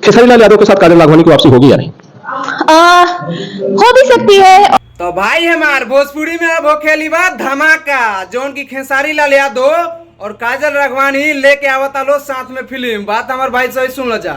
खेसारी लाल यादव के साथ काजल राघवानी की वापसी होगी या नहीं? हो भी सकती है। तो भाई हमार भोजपुरी में अब खेली बात धमाका, जो उनकी खेसारी लाल यादव और काजल राघवानी लेके आवता लो साथ में फिल्म। बात हमारे भाई सही सुन लो जा,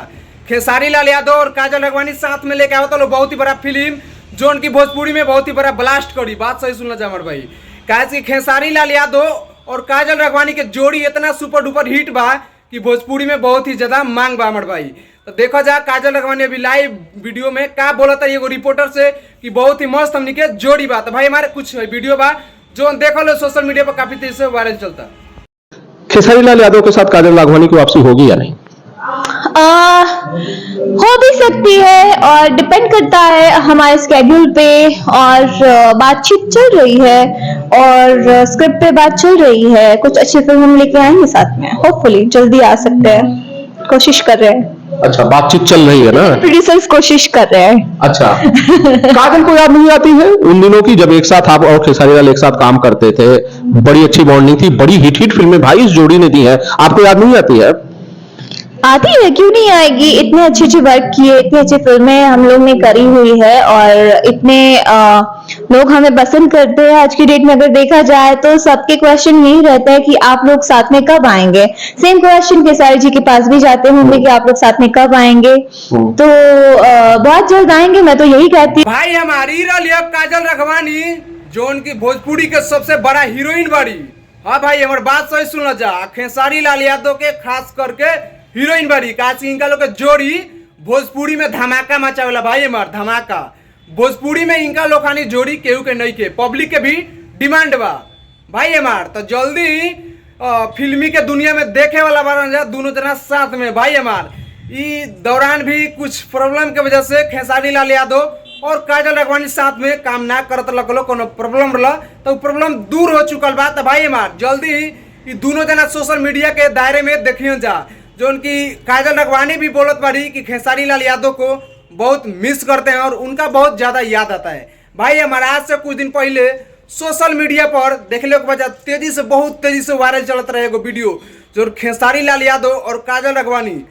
खेसारी लाल यादव और काजल राघवानी साथ में लेके आवता लो बहुत ही बड़ा फिल्म, जो उनकी भोजपुरी में बहुत ही बड़ा ब्लास्ट करी। बात सही सुन लो जा हमारे भाई, कैसे खेसारी लाल यादव और काजल राघवानी के जोड़ी इतना सुपर डुपर हिट बा कि भोजपुरी में बहुत ही ज्यादा मांग बा हमारे भाई। तो देखो जा काजल राघवानी अभी लाइव वीडियो में क्या बोला था एगो रिपोर्टर से कि बहुत ही मस्त हमनी के जोड़ी बा। तो भाई हमारे कुछ वीडियो बा जो देखो लो सोशल मीडिया पर काफी तेजी से वायरल चलता। खेसारी लाल यादव के साथ काजल राघवानी की वापसी होगी या नहीं? हो भी सकती है और डिपेंड करता है हमारे स्केड्यूल पे, और बातचीत चल रही है और स्क्रिप्ट पे बात चल रही है। कुछ अच्छी फिल्म हम लेके आएंगे साथ में, होपफुली जल्दी आ सकते हैं, कोशिश कर रहे हैं। अच्छा, बातचीत चल रही है ना, प्रोड्यूसर्स कोशिश कर रहे हैं। अच्छा काजल को याद नहीं आती है उन दिनों की जब एक साथ आप और खेसारी लाल एक साथ काम करते थे, बड़ी अच्छी बॉन्डिंग थी, बड़ी हिट फिल्में भाई इस जोड़ी ने दी है, आपको याद नहीं आती है? आती है, क्यों नहीं आएगी। इतने अच्छे अच्छे वर्क किए, इतनी अच्छी फिल्में हम लोग ने करी हुई है और इतने लोग हमें पसंद करते हैं। आज की डेट में अगर देखा जाए तो सबके क्वेश्चन यही रहता है कि आप लोग साथ में कब आएंगे। सेम क्वेश्चन खेसारी जी के पास भी जाते होंगे कि आप लोग साथ में कब आएंगे। तो बहुत जल्द आएंगे, मैं तो यही कहती हूँ। भाई हमारी काजल राघवानी जो उनकी भोजपुरी के सबसे बड़ा हीरोइन बड़ी। हाँ भाई हमारी बात सही सुन जा, खेसारी लाल यादव के खास करके हीरोइन बड़ी, काशी इनका लोग के जोड़ी भोजपुरी में धमाका मचावेला भाई। हमार धमाका भोजपुरी में इनका लोखानी जोड़ी केहू के नहीं के, पब्लिक के भी डिमांड बा भाई हमार। तो जल्दी फिल्मी के दुनिया में देखे वाला बन जा दोनों जना साथ में भाई हमार। ई दौरान भी कुछ प्रॉब्लम के वजह से खेसारी लाल यादव और काजल राघवानी साथ में काम ना करत लगलो, कोनो प्रॉब्लम रहा तो प्रॉब्लम दूर हो चुकल बा। तो भाई हमार जल्दी ही दोनों जना सोशल मीडिया के दायरे में देखियो जा, जो उनकी काजल राघवानी भी बोलत बारी कि खेसारी लाल यादव को बहुत मिस करते हैं और उनका बहुत ज्यादा याद आता है भाई हमारा। आज से कुछ दिन पहले सोशल मीडिया पर देखने के वजह तेजी से बहुत तेजी से वायरल चलत रहे एगो वीडियो, जो खेसारी लाल यादव और काजल राघवानी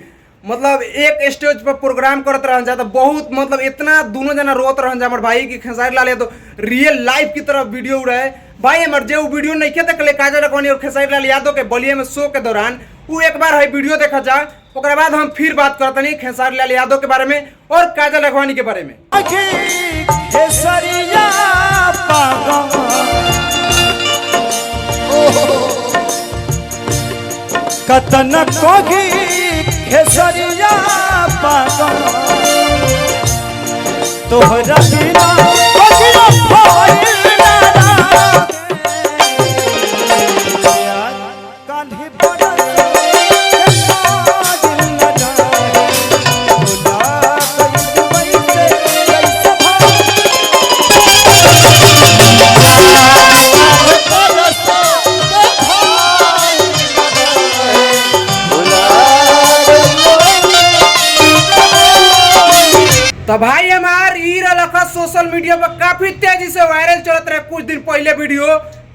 मतलब एक स्टेज पर प्रोग्राम करत रह जाता, बहुत मतलब इतना दोनों जना रोत रह जा भाई कि खेसारी लाल यादव रियल लाइफ की तरफ वीडियो रहे भाई हमार। जो वीडियो नहीं खे देखले काजल राघवानी और खेसारी लाल यादव के बलिया में शो के दौरान, वो एक बार है वीडियो देखा जा, उसके बाद हम फिर बात करते नहीं खेसारी लाल यादव के बारे में और काजल राघवानी के बारे में। कतन कोगी खेसरिया पागल तोहरा बिना कोगियो भइल ना कान्ही बरस के दिल न जाए खुदा कई वैसे कैसे तो भाई हमार सोशल मीडिया पर काफी तेजी से वायरल चलत रहे कुछ दिन पहले वीडियो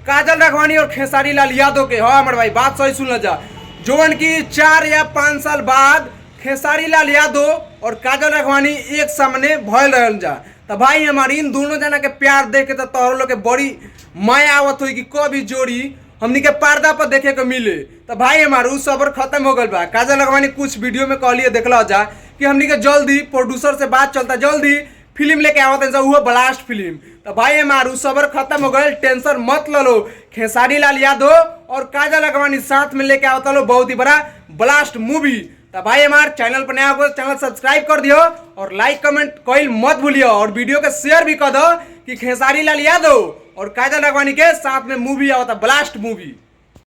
काजल राघवानी और खेसारी लाल यादव के। हाँ हमारे भाई बात सही सुन जा, जोन की 4 या 5 साल बाद खेसारी लाल यादव और काजल राघवानी एक सामने भयल रहल जा। तो भाई हमारी इन दोनों जना के प्यार देख के तो तोहर लोग के बड़ी माया आवत हुई कि कभी जोड़ी हमनी के पर्दा पर देखे को मिले। तो भाई हमार उ सबर खत्म हो गल बा। काजल राघवानी कुछ वीडियो में कहलिए देखला जा कि हमनी के जल्दी प्रोड्यूसर से बात चलता, जल्दी फिल्म लेके आवत है वो ब्लास्ट फिल्म। तो भाई हमार उ सबर खत्म हो गए, टेंशन मत लो। खेसारी लाल यादव और काजल राघवानी साथ में लेके आवता लो बहुत ही बड़ा ब्लास्ट मूवी। तो भाई हमार चैनल पर नया हो चैनल सब्सक्राइब कर दियो और लाइक कमेंट कोई मत भूलियो और वीडियो के शेयर भी कर दो कि खेसारी लाल यादव और काजल राघवानी के साथ में मूवी आवता ब्लास्ट मूवी।